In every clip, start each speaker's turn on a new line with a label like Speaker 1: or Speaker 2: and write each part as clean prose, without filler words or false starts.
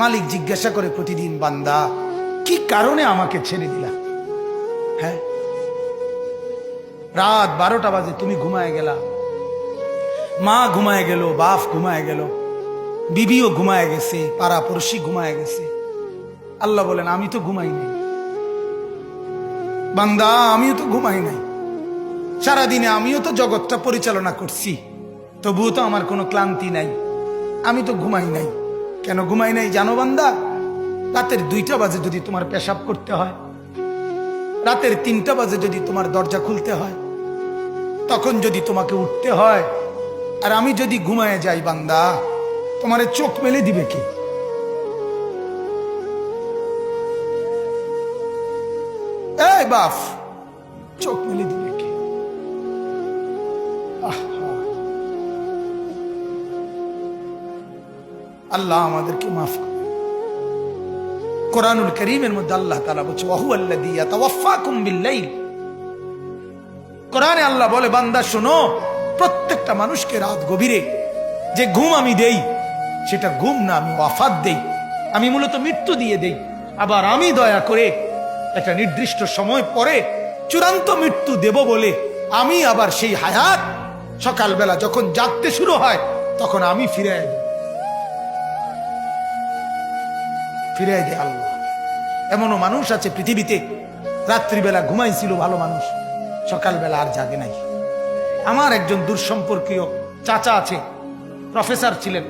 Speaker 1: মালিক জিজ্ঞাসা করে প্রতিদিন, বান্দা কি কারণে আমাকে ছেড়ে দিলা? হ্যাঁ, রাত 12টা বাজে তুমি ঘুমায় গেলা, মা ঘুমায় গেল, বাপ ঘুমায় গেল, বিবিও ঘুমায় গেছে, পাড়া পড়শি ঘুমায় গেছে। আল্লাহ বলেন আমি তো ঘুমাই নাই। বান্দা আমিও তো ঘুমাই নাই, সারাদিনে আমিও তো জগৎটা পরিচালনা করছি, তবুও তো আমার কোনো ক্লান্তি নাই, আমি তো ঘুমাই নাই। কেন ঘুমাই নাই জানো বান্দা? রাতের 2টা বাজে যদি তোমার পেশাব করতে হয়, রাতের 3টা বাজে যদি তোমার দরজা খুলতে হয়, তখন যদি তোমাকে উঠতে হয়, আর আমি যদি ঘুমায় যাই বান্দা, তোমারে চোখ মেলে দিবে কে? এই বাপ, চোখ মেলে দিবে কে? আল্লাহ আমাদেরকে মাফ করে। কোরআনুল কারীমের মধ্যে আল্লাহ তাআলা বলছে ওয়াহুয়াল্লাযী ইয়াতাওয়াফফাকুম বিল-লাইল। কোরআনে আল্লাহ বলে, বান্দা শোনো, প্রত্যেকটা মানুষকে রাত গভীরে যে ঘুম আমি দেই, সেটা ঘুম না, আমি ওয়াফাত দেই, আমি মূলত মৃত্যু দিয়ে দেই। আবার আমি দয়া করে একটা নির্দিষ্ট সময় পরে চূড়ান্ত মৃত্যু দেব বলে আমি আবার সেই হায়াত সকালবেলা যখন জাগতে শুরু হয় তখন আমি ফিরে দেয় আল্লাহ। এমনও মানুষ আছে পৃথিবীতে, রাত্রিবেলা ঘুমাইছিল ভালো মানুষ, সকালবেলা আর জাগে নাই। আমার একজন দূরসম্পর্কীয় চাচা আছে, প্রফেসর ছিলেন,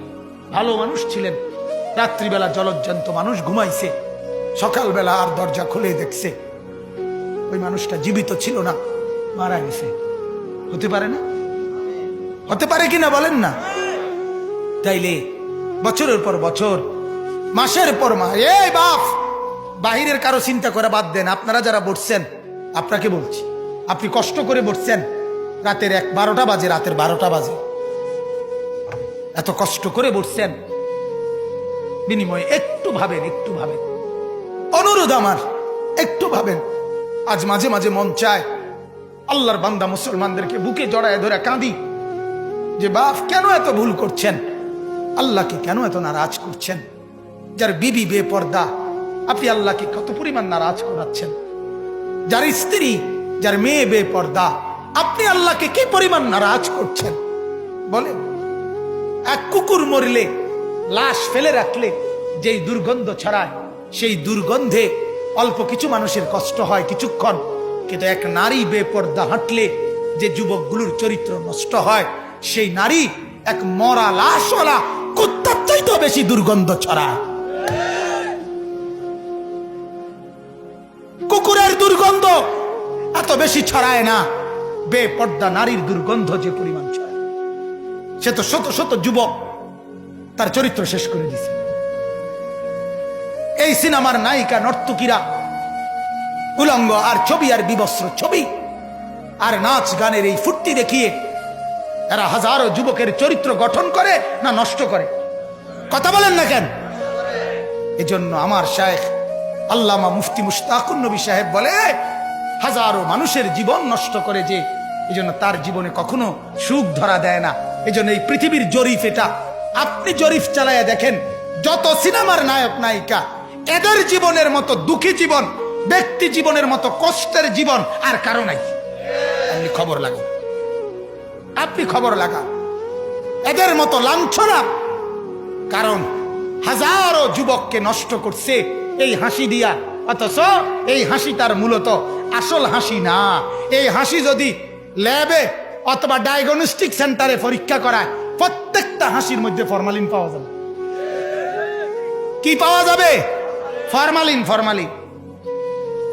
Speaker 1: ভালো মানুষ ছিলেন, রাত্রিবেলা জলজ্জান্ত মানুষ ঘুমাইছে, সকালবেলা আর দরজা খুলে দেখছে ওই মানুষটা জীবিত ছিল না, মারা গেছে। হতে পারে না? হতে পারে কিনা বলেন না? তাইলে বছরের পর বছর, মাসের পর মাস, এই বাপ, বাহিরের কারো চিন্তা করে বাদ দেন। আপনারা যারা বসছেন, আপনাকে বলছি, আপনি কষ্ট করে বসছেন, রাতের 12টা বাজে, রাতের 12টা বাজে, এত কষ্ট করে বসছেন, বিনিময়ে একটু ভাবেন, একটু ভাবেন, অনুরোধ আমার, একটু ভাবেন। আজ মাঝে মাঝে মন চায় আল্লাহর বান্দা মুসলমানদেরকে বুকে জড়ায় ধরে কাঁদি যে বাপ কেন এত ভুল করছেন, আল্লাহকে কেন এত নারাজ করছেন? যার বিবি বেপর্দা, আপনি আল্লাহকে কত পরিমাণ নারাজ করাচ্ছেন। যার স্ত্রী, যার মেয়ে বেপর্দা, আপনি আল্লাহকে কি পরিমাণ নারাজ করছেন বলেন? এক কুকুর মরলে, লাশ ফেলে রাখলে যেই দুর্গন্ধ ছড়ায়, সেই দুর্গন্ধে অল্প কিছু মানুষের কষ্ট হয় কিছুক্ষণ, কিন্তু এক নারী বেপর্দা হাঁটলে যে যুবকগুলোর চরিত্র নষ্ট হয়, সেই নারী এক মরা লাশওয়ালা কুত্তার চাইতেও বেশি দুর্গন্ধ ছড়ায়। কুকুরের দুর্গন্ধ এত বেশি ছড়ায় না, বেপর্দা নারীর দুর্গন্ধ যে পরিমাণ ছড়ায়। সে তো শত শত যুবক তার চরিত্র শেষ করে দিছে। এই সিনেমার নায়িকা নর্তকীরা উলঙ্গ আর ছবি আর বিবস্ত্র ছবি আর নাচ গানের এই ফুর্তি দেখিয়ে এরা হাজারো যুবকের চরিত্র গঠন করে না নষ্ট করে? কথা বলেন না কেন? এজন্য আমার শায়েখ আল্লামা মুফতি মুশতাকুন নবী সাহেব বলে, হাজারো মানুষের জীবন নষ্ট করে যে, এজন্য তার জীবনে কখনো সুখ ধরা দেয় না। এজন্য এই পৃথিবীর জরিফ এটা, আপনি জরিফ চালায়া দেখেন, যত সিনেমার নায়ক নায়িকা, এদের জীবনের মতো দুঃখী জীবন, ব্যক্তি জীবনের মতো কষ্টের জীবন আর কারো নাই। আপনি খবর লাগান, আপনি খবর লাগান, এদের মতো লাঞ্ছনা। কারণ হাজারো যুবককে নষ্ট করছে এই হাসি দিয়া, অথচ এই হাসিটার মূলত আসল হাসি না। এই হাসি যদি ল্যাবে অথবা ডায়াগনস্টিক সেন্টারে পরীক্ষা করায়, প্রত্যেকটা হাসির মধ্যে ফরমালিন পাওয়া যাবে। কি পাওয়া যাবে? ফরমালিন।